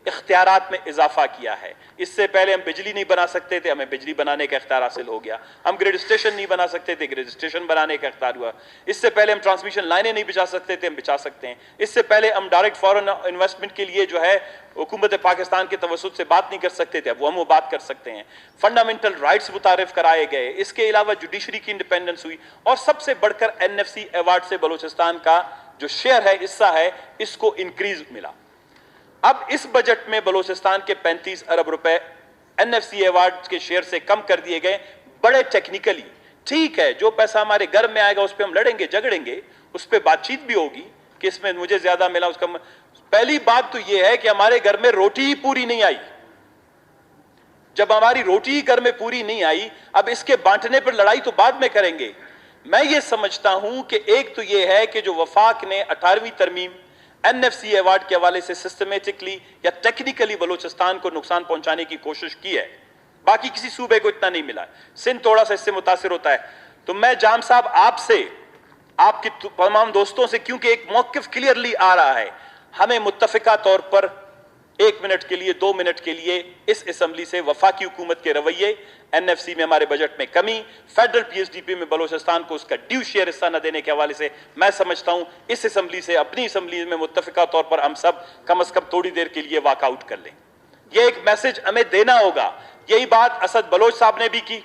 इख्तियारात में इजाफा किया है। इससे पहले हम बिजली नहीं बना सकते थे, हमें बिजली बनाने का इख्तियार हासिल हो गया। हम ग्रिड स्टेशन नहीं बना सकते थे, ग्रिड स्टेशन बनाने का इख्तियार हुआ। इससे पहले हम ट्रांसमिशन लाइनें नहीं बिछा सकते थे, हम बिछा सकते हैं। इससे पहले हम डायरेक्ट फॉरेन इन्वेस्टमेंट के लिए जो है हुकूमत पाकिस्तान के तवस्सुत से बात नहीं कर सकते थे, अब वो हम वो बात कर सकते हैं। फंडामेंटल राइट्स मुतारिफ कराए गए, इसके अलावा जुडिशरी की इंडिपेंडेंस हुई, और सबसे बढ़कर NFC अवार्ड से बलूचिस्तान का जो शेयर है, हिस्सा है, इसको इंक्रीज मिला। अब इस बजट में बलूचिस्तान के 35 अरब रुपए NFC अवार्ड के शेयर से कम कर दिए गए। बड़े टेक्निकली ठीक है, जो पैसा हमारे घर में आएगा उस पर हम लड़ेंगे झगड़ेंगे, उस पर बातचीत भी होगी कि इसमें मुझे ज्यादा मिला उसका। पहली बात तो यह है कि हमारे घर में रोटी ही पूरी नहीं आई। जब हमारी रोटी ही घर में पूरी नहीं आई, अब इसके बांटने पर लड़ाई तो बाद में करेंगे। मैं ये समझता हूं कि एक तो यह है कि जो वफाक ने 18वीं तरमीम NFC अवार्ड के हवाले से सिस्टमेटिकली या टेक्निकली बलूचिस्तान को नुकसान पहुंचाने की कोशिश की है, बाकी किसी सूबे को इतना नहीं मिला। सिंध थोड़ा सा इससे मुतासिर होता है। तो मैं जाम साहब आपसे, आपके तमाम दोस्तों से, क्योंकि एक मौकिफ क्लियरली आ रहा है, हमें मुत्तफिका तौर पर 1 मिनट के लिए 2 मिनट के लिए इस असेंबली से वफाकी हुकूमत के रवैये, NFC में हमारे बजट में कमी, फेडरल PSDP में बलूचिस्तान को उसका ड्यू शेयर हिस्सा न देने के हवाले से मैं समझता हूं इस असेंबली से, अपनी असेंबली में मुत्तफिका तौर पर हम सब कम अज कम थोड़ी देर के लिए वॉकआउट कर लें। यह एक मैसेज हमें देना होगा। यही बात असद बलोच साहब ने भी की,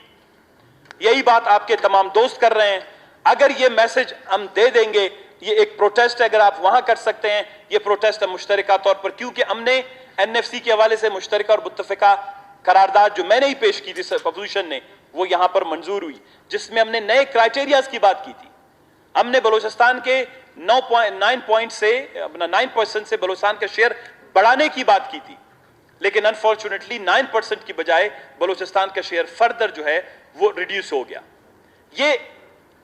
यही बात आपके तमाम दोस्त कर रहे हैं। अगर यह मैसेज हम दे देंगे, ये एक प्रोटेस्ट है, अगर आप वहां कर सकते हैं, ये प्रोटेस्ट है मुश्तरका तौर पर, क्योंकि हमने NFC के हवाले से मुश्तरका और मुत्तफिका करारदाद जो मैंने ही पेश की थी अपोजिशन ने, वो यहां पर मंजूर हुई, जिसमें हमने नए क्राइटेरियाज की बात की थी। हमने बलूचिस्तान के 9% से अपना 9% से बलूचिस्तान का शेयर बढ़ाने की बात की थी, लेकिन अनफॉर्चुनेटली 9% की बजाय बलूचिस्तान का शेयर फर्दर जो है वो रिड्यूस हो गया। ये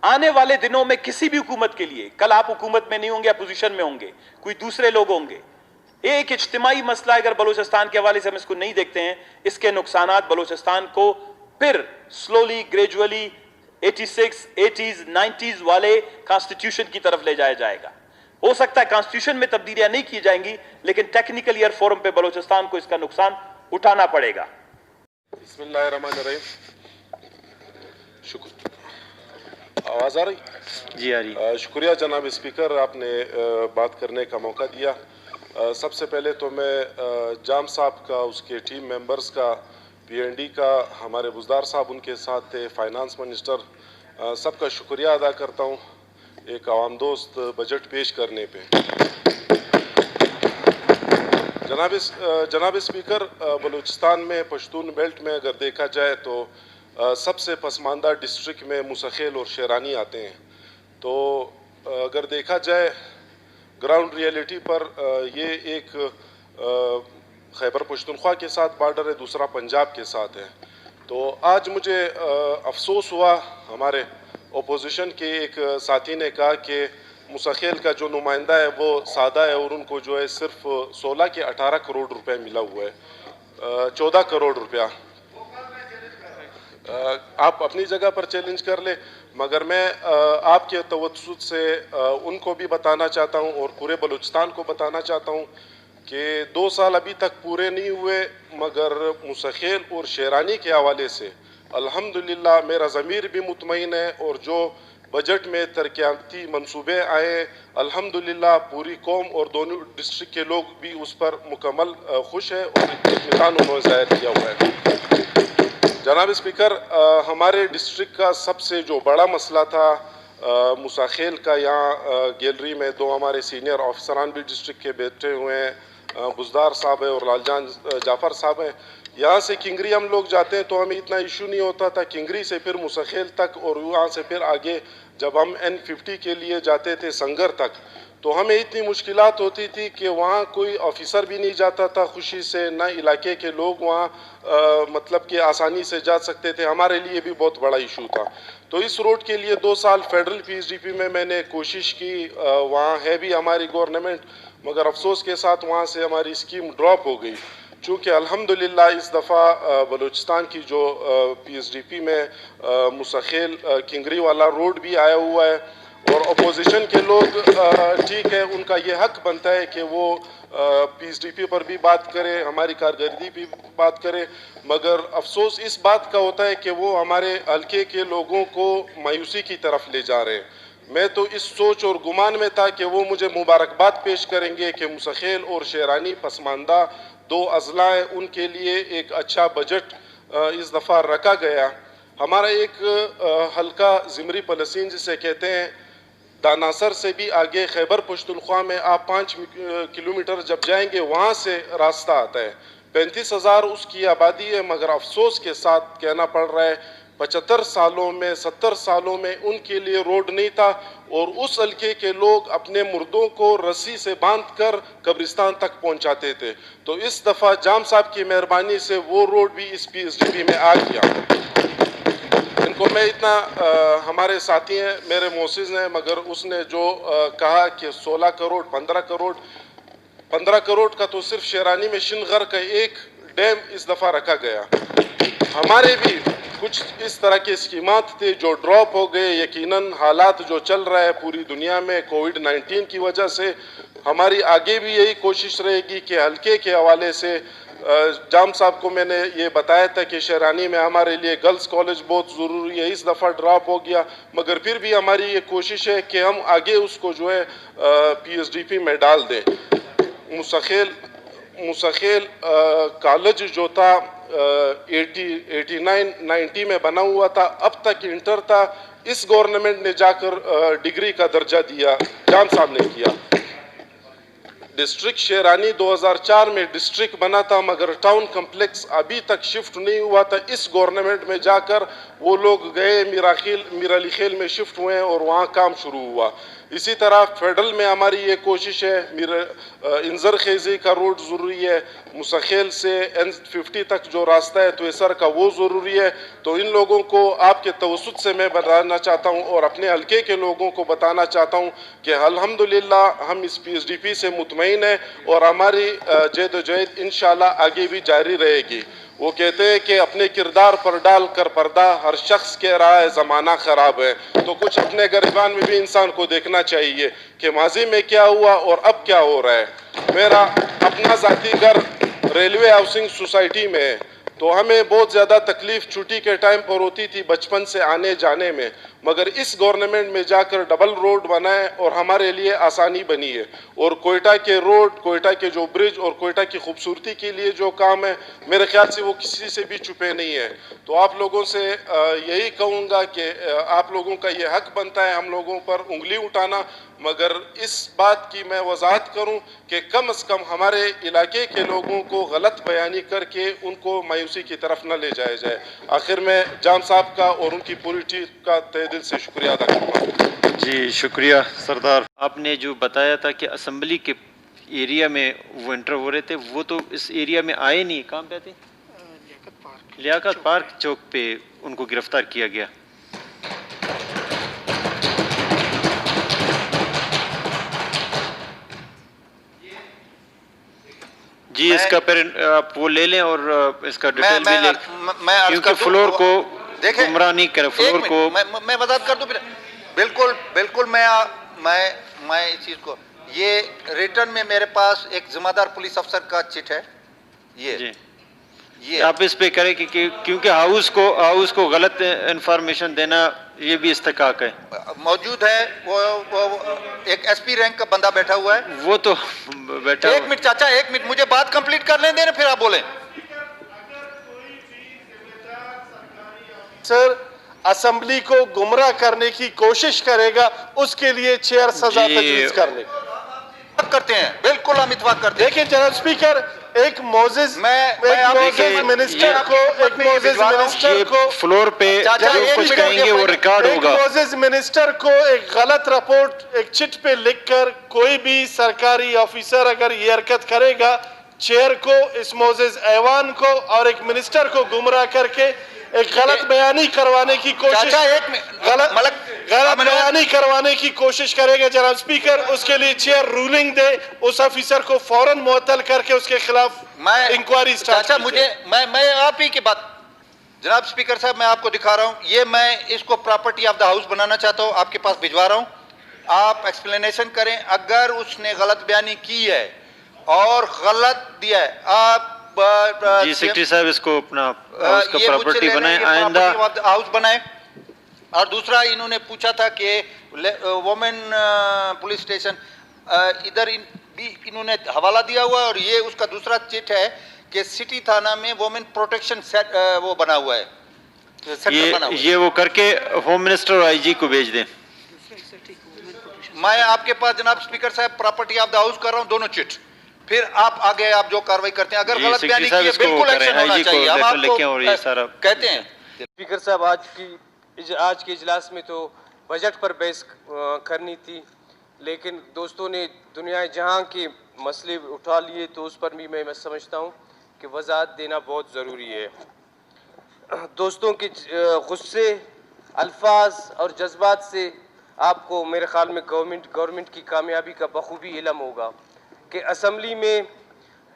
आने वाले दिनों में किसी भी हुकूमत के लिए, कल आप हुकूमत में नहीं होंगे, अपोजिशन में होंगे, कोई दूसरे लोग होंगे, एक इज्तिमाई मसला अगर बलूचिस्तान के हवाले से हम इसको नहीं देखते हैं, इसके नुकसानात बलूचिस्तान को फिर स्लोली ग्रेजुअली 86, 80s, 90s वाले कॉन्स्टिट्यूशन की तरफ ले जाया जाएगा। हो सकता है कॉन्स्टिट्यूशन में तब्दीलियां नहीं की जाएंगी, लेकिन टेक्निकल ईयर फोरम पे बलूचिस्तान को इसका नुकसान उठाना पड़ेगा। बिस्मिल्लाहिर्रहमानिर्रहीम। शुक्र, आवाज आ रही? जी आ रही। शुक्रिया जनाब स्पीकर, आपने बात करने का मौका दिया। सबसे पहले तो मैं जाम साहब का, उसके टीम मेंबर्स का, PND का, हमारे बुजदार साहब उनके साथ थे, फाइनेंस मिनिस्टर सबका शुक्रिया अदा करता हूँ एक आवाम दोस्त बजट पेश करने पे। जनाब स्पीकर, बलूचिस्तान में पश्तून बेल्ट में अगर देखा जाए तो सबसे पसमानदा डिस्ट्रिक्ट में मुसखेल और शेरानी आते हैं। तो अगर देखा जाए ग्राउंड रियलिटी पर ये एक खैबर पख्तूनख्वा के साथ बॉर्डर है, दूसरा पंजाब के साथ है। तो आज मुझे अफसोस हुआ, हमारे ओपोजिशन के एक साथी ने कहा कि मुसखेल का जो नुमाइंदा है वो सादा है और उनको जो है सिर्फ 16 के 18 करोड़ रुपए मिला हुआ है, 14 करोड़ रुपया। आप अपनी जगह पर चैलेंज कर ले, मगर मैं आपके तवज्जुह से उनको भी बताना चाहता हूं और पूरे बलूचिस्तान को बताना चाहता हूं कि 2 साल अभी तक पूरे नहीं हुए, मगर मुसखेल और शेरानी के हवाले से अल्हम्दुलिल्लाह मेरा ज़मीर भी मुतमईन है और जो बजट में तरक्याती मंसूबे आए अल्हम्दुलिल्लाह पूरी कौम और दोनों डिस्ट्रिक्ट के लोग भी उस पर मुकम्मल खुश है और इत्मीनान उन्होंने ज़ाहिर किया हुआ है। जनाब स्पीकर, हमारे डिस्ट्रिक्ट का सबसे जो बड़ा मसला था मुसखेल का, यहाँ गैलरी में 2 हमारे सीनियर ऑफिसरान भी डिस्ट्रिक्ट के बैठे हुए हैं, बुजदार साहब है और लालजान जाफ़र साहब हैं। यहाँ से किंगरी हम लोग जाते हैं तो हमें इतना इशू नहीं होता था, किंगरी से फिर मुसखेल तक और वहाँ से फिर आगे जब हम N50 के लिए जाते थे संगर तक, तो हमें इतनी मुश्किलात होती थी कि वहाँ कोई ऑफिसर भी नहीं जाता था खुशी से, ना इलाके के लोग वहाँ मतलब कि आसानी से जा सकते थे। हमारे लिए भी बहुत बड़ा इशू था। तो इस रोड के लिए 2 साल फेडरल PSDP में मैंने कोशिश की, वहाँ है भी हमारी गवर्नमेंट, मगर अफसोस के साथ वहाँ से हमारी स्कीम ड्रॉप हो गई। चूँकि अल्हम्दुलिल्लाह इस दफ़ा बलूचिस्तान की जो PSDP में मुसखेल किंगरी वाला रोड भी आया हुआ है और अपोजिशन के लोग ठीक है, उनका ये हक बनता है कि वो PSDP पर भी बात करें, हमारी कारकर्दगी भी बात करें, मगर अफसोस इस बात का होता है कि वो हमारे हल्के के लोगों को मायूसी की तरफ ले जा रहे हैं। मैं तो इस सोच और गुमान में था कि वो मुझे मुबारकबाद पेश करेंगे कि मुसखेल और शेरानी पसमानदा 2 अजला है, उनके लिए एक अच्छा बजट इस दफ़ा रखा गया। हमारा एक हल्का ज़िमरी पलसीन जिसे कहते हैं, दानासर से भी आगे खैबर पख्तूनख्वा में आप 5 किलोमीटर जब जाएंगे वहाँ से रास्ता आता है। 35,000 उसकी आबादी है, मगर अफसोस के साथ कहना पड़ रहा है 75 सालों में 70 सालों में उनके लिए रोड नहीं था और उस हल्के के लोग अपने मुर्दों को रस्सी से बांधकर कब्रिस्तान तक पहुंचाते थे। तो इस दफ़ा जाम साहब की मेहरबानी से वो रोड भी इस PSDP में आ गया। इनको मैं इतना हमारे साथी हैं, मेरे मोसिस हैं, मगर उसने जो कहा कि 16 करोड़ 15 करोड़ का तो सिर्फ शेरानी में शिनगर का एक डैम इस दफ़ा रखा गया। हमारे भी कुछ इस तरह के स्कीमात थे जो ड्रॉप हो गए। यकीनन हालात जो चल रहा है पूरी दुनिया में कोविड-19 की वजह से, हमारी आगे भी यही कोशिश रहेगी कि हल्के के हवाले से जाम साहब को मैंने ये बताया था कि शेरानी में हमारे लिए गर्ल्स कॉलेज बहुत ज़रूरी है, इस दफ़ा ड्रॉप हो गया, मगर फिर भी हमारी ये कोशिश है कि हम आगे उसको जो है PSDP में डाल दें। मुसखेल कॉलेज जो था 89-90 में बना हुआ था, अब तक इंटर था, इस गवर्नमेंट ने जाकर डिग्री का दर्जा दिया, जाम साहब ने किया। डिस्ट्रिक्ट शेरानी 2004 में डिस्ट्रिक्ट बना था, मगर टाउन कम्प्लेक्स अभी तक शिफ्ट नहीं हुआ था। इस गवर्नमेंट में जाकर वो लोग गए, मीराली खेल में शिफ्ट हुए और वहाँ काम शुरू हुआ। इसी तरह फेडरल में हमारी ये कोशिश है, इंजर खेजी का रोड ज़रूरी है, मुसखेल से N50 तक जो रास्ता है त्वेसर का वो ज़रूरी है। तो इन लोगों को आपके तवज्जुह से मैं बताना चाहता हूँ और अपने हल्के के लोगों को बताना चाहता हूँ कि अल्हम्दुलिल्लाह हम इस PSDP से मुतमईन हैं और हमारी जद्दोजहद इंशाअल्लाह आगे भी जारी रहेगी। वो कहते हैं कि अपने किरदार पर डाल कर पर्दा हर शख्स कह रहा है ज़माना ख़राब है, तो कुछ अपने गिरबान में भी इंसान को देखना चाहिए कि माजी में क्या हुआ और अब क्या हो रहा है। मेरा अपना ज़ाती घर रेलवे हाउसिंग सोसाइटी में है, तो हमें बहुत ज़्यादा तकलीफ़ छुट्टी के टाइम पर होती थी बचपन से आने जाने में, मगर इस गवर्नमेंट में जाकर डबल रोड बना है और हमारे लिए आसानी बनी है। और कोयटा के रोड, कोयटा के जो ब्रिज और कोयटा की खूबसूरती के लिए जो काम है, मेरे ख्याल से वो किसी से भी छुपे नहीं है। तो आप लोगों से यही कहूँगा कि आप लोगों का ये हक बनता है हम लोगों पर उंगली उठाना, मगर इस बात की मैं वजाहत करूं कि कम से कम हमारे इलाके के लोगों को गलत बयानी करके उनको मायूसी की तरफ न ले जाया जाए। आखिर में जाम साहब का और उनकी पूरी टीम का तहे दिल से शुक्रिया अदा करूँगा। जी शुक्रिया सरदार। आपने जो बताया था कि असम्बली के एरिया में वो एंटर हो रहे थे, वो तो इस एरिया में आए नहीं, कहाँ पे थे? लियाकत पार्क चौक पे उनको गिरफ्तार किया गया। जी इसका फिर आप वो ले लें और इसका डिटेल भी ले, क्योंकि फ्लोर को गुमराह नहीं करें, फ्लोर को मैं वजाहत कर दूं। बिल्कुल बिल्कुल मैं इस चीज को, ये रिटर्न में मेरे पास एक जिम्मेदार पुलिस अफसर का चिट है, ये आप इस पे करें कि क्योंकि हाउस को गलत इंफॉर्मेशन देना ये भी इस्तेकाक है। मौजूद है वो एक एसपी रैंक का बंदा बैठा हुआ है, वो तो बैठा। एक मिनट चाचा, एक मिनट मुझे बात कंप्लीट कर लें देना, फिर आप बोलें। सर असेंबली को गुमराह करने की कोशिश करेगा, उसके लिए चेयर सजा तजवीज करने करते हैं। बिल्कुल हम इत्तेफाक करते हैं। देखिए जनाब स्पीकर, एक मोजेस मिनिस्टर को फ्लोर पे जो कुछ कहेंगे वो रिकॉर्ड होगा। मोजेस मिनिस्टर को एक गलत रिपोर्ट एक चिट पे लिखकर कोई भी सरकारी ऑफिसर अगर ये हरकत करेगा, चेयर को, इस मोजेस ऐवान को और एक मिनिस्टर को गुमराह करके एक गलत बयानी करवाने की कोशिश, गलत बयानी करवाने की कोशिश करेगा जनाब स्पीकर, उसके लिए चेयर रूलिंग दे, उस ऑफिसर को फौरन मुअत्तल करके उसके खिलाफ इंक्वायरी स्टार्ट। चाचा मुझे मैं आप ही की बात, जनाब स्पीकर साहब मैं आपको दिखा रहा हूँ, ये मैं इसको प्रॉपर्टी ऑफ द हाउस बनाना चाहता हूँ, आपके पास भिजवा रहा हूँ, आप एक्सप्लेनेशन करें। अगर उसने गलत बयानी की है और गलत दिया है, आप जी सेक्रेटरी साहब इसको अपना उसका प्रॉपर्टी बनाए, आइंदा हाउस बनाए। और दूसरा इन्होंने पूछा था कि वुमेन पुलिस स्टेशन, इधर भी इन्होंने हवाला दिया हुआ है, और ये उसका दूसरा चिट है कि सिटी थाना में वुमेन प्रोटेक्शन सेट वो बना हुआ है, ये वो करके होम मिनिस्टर और आईजी को भेज दें। मैं आपके पास जनाब स्पीकर साहब प्रॉपर्टी ऑफ द हाउस कर रहा हूँ, दोनों चिट, फिर आप आगे आप जो कार्रवाई करते हैं, अगर गलत बयानी की है बिल्कुल एक्शन होना चाहिए। हम आपको कहते हैं स्पीकर साहब, आज के इजलास में तो बजट पर बहस करनी थी, लेकिन दोस्तों ने दुनिया जहां के मसले उठा लिए, तो उस पर भी मैं समझता हूं कि वजाहत देना बहुत ज़रूरी है। दोस्तों के गुस्से, अल्फाज और जज्बात से आपको मेरे ख्याल में गवर्नमेंट की कामयाबी का बखूबी इल्म होगा कि असम्बली में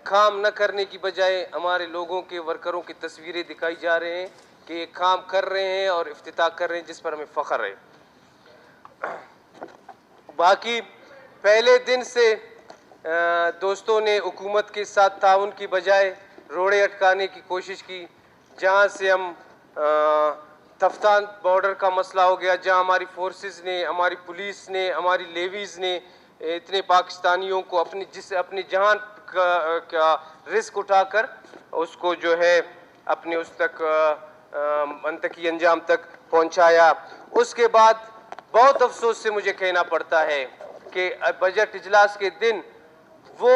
काम न करने की बजाय हमारे लोगों के वर्करों की तस्वीरें दिखाई जा रहे हैं कि ये काम कर रहे हैं और इफ्तिताह कर रहे हैं, जिस पर हमें फ़ख्र है। बाकी पहले दिन से दोस्तों ने हुकूमत के साथ ताउन की बजाय रोड़े अटकाने की कोशिश की, जहां से हम तफ्तान बॉर्डर का मसला हो गया, जहां हमारी फोर्सेस ने, हमारी पुलिस ने, हमारी लेवीज़ ने इतने पाकिस्तानियों को अपनी जान का रिस्क उठाकर उसको जो है अपने उस तक मंतकी अंजाम तक पहुंचाया। उसके बाद बहुत अफसोस से मुझे कहना पड़ता है कि बजट इजलास के दिन वो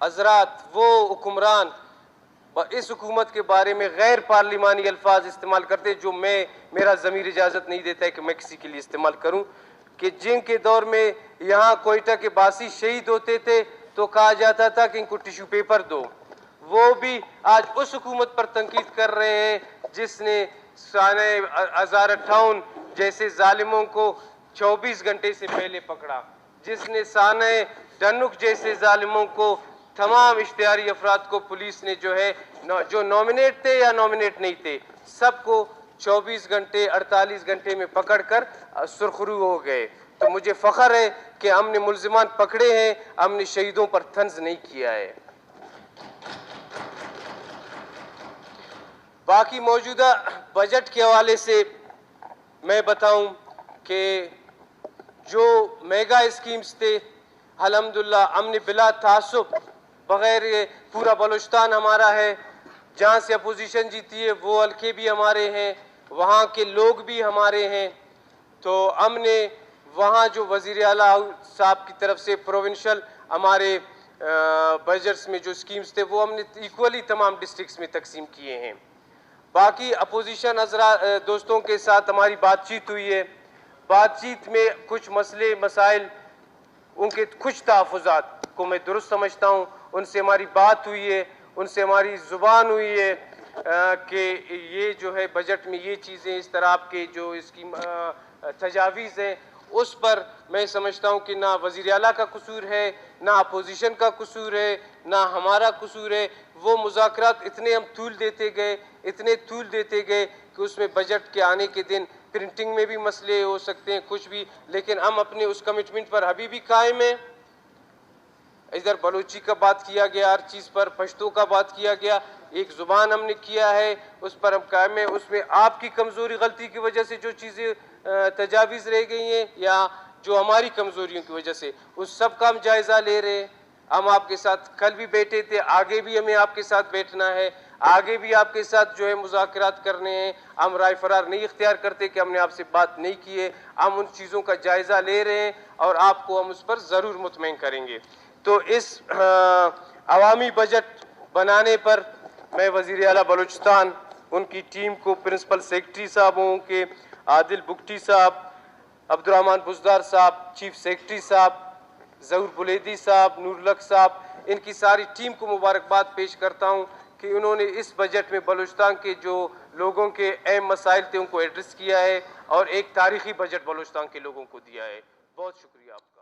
हजरात, वो हुक्मरान इस हुकूमत के बारे में गैर पार्लिमानी अल्फाज इस्तेमाल करते, जो मेरा ज़मीर इजाज़त नहीं देता है कि मैं किसी के लिए इस्तेमाल करूं, कि जिनके दौर में यहाँ कोयटा के बासी शहीद होते थे तो कहा जाता था कि इनको टिश्यू पेपर दो, वो भी आज उस हुकूमत पर तनकीद कर रहे हैं जिसने साने हज़ार टाउन जैसे जालिमों को 24 घंटे से पहले पकड़ा, जिसने साने डनुक जैसे जालिमों को, तमाम इश्तिहारी अफराद को पुलिस ने जो है जो नॉमिनेट थे या नॉमिनेट नहीं थे, सबको 24 घंटे 48 घंटे में पकड़कर सुरखरू हो गए। तो मुझे फ़ख्र है कि हमने मुल्ज़िमान पकड़े हैं, हमने शहीदों पर तंज नहीं किया है। बाकी मौजूदा बजट के हवाले से मैं बताऊं कि जो मेगा स्कीम्स थे अल्हम्दुलिल्लाह हमने बिला तासुब बग़ैर पूरा बलूचिस्तान हमारा है, जहाँ से अपोजिशन जीती है वो हल्के भी हमारे हैं, वहाँ के लोग भी हमारे हैं। तो हमने वहाँ जो वज़ीर आला साहब की तरफ से प्रोविंशियल हमारे बजट्स में जो स्कीम्स थे वो हमने इक्वली तमाम डिस्ट्रिक्ट्स में तकसीम किए हैं। बाकी अपोजिशन दोस्तों के साथ हमारी बातचीत हुई है। बातचीत में कुछ मसले मसाइल उनके कुछ तहफ़्फ़ुज़ात को मैं दुरुस्त समझता हूँ, उनसे हमारी बात हुई है, उनसे हमारी ज़ुबान हुई है कि ये जो है बजट में ये चीज़ें इस तरह आपके जो इसकी तजावीज़ हैं उस पर मैं समझता हूँ कि ना वज़ीर आला का कसूर है, ना अपोजिशन का कसूर है, ना हमारा कसूर है। वो मुज़ाकरात इतने हम तूल देते गए कि उसमें बजट के आने के दिन प्रिंटिंग में भी मसले हो सकते हैं कुछ भी, लेकिन हम अपने उस कमिटमेंट पर अभी भी कायम हैं। इधर बलूची का बात किया गया, हर चीज़ पर पश्तो का बात किया गया, एक ज़ुबान हमने किया है उस पर हम कायम हैं। उसमें आपकी कमज़ोरी गलती की वजह से जो चीज़ें तजावीज़ रह गई हैं या जो हमारी कमज़ोरियों की वजह से, उस सब का हम जायज़ा ले रहे हैं। हम आपके साथ कल भी बैठे थे, आगे भी हमें आपके साथ बैठना है, आगे भी आपके साथ जो है मुज़ाकरात करने हैं। हम राय फरार नहीं इख्तियार करते कि हमने आपसे बात नहीं की है, हम उन चीज़ों का जायज़ा ले रहे हैं और आपको हम उस पर ज़रूर मुतमईन करेंगे। तो इस अवामी बजट बनाने पर मैं वज़ीर आला बलूचिस्तान, उनकी टीम को, प्रिंसिपल सेक्रेटरी साहबों के आदिल बुगटी साहब, अब्दुर्रहमान बुज़दार साहब, चीफ सेक्रेटरी साहब, ज़हूर बुलेदी साहब, नूरुल हक साहब, इनकी सारी टीम को मुबारकबाद पेश करता हूँ कि उन्होंने इस बजट में बलूचिस्तान के जो लोगों के अहम मसाइल थे उनको एड्रेस किया है और एक तारीख़ी बजट बलूचिस्तान के लोगों को दिया है। बहुत शुक्रिया आप।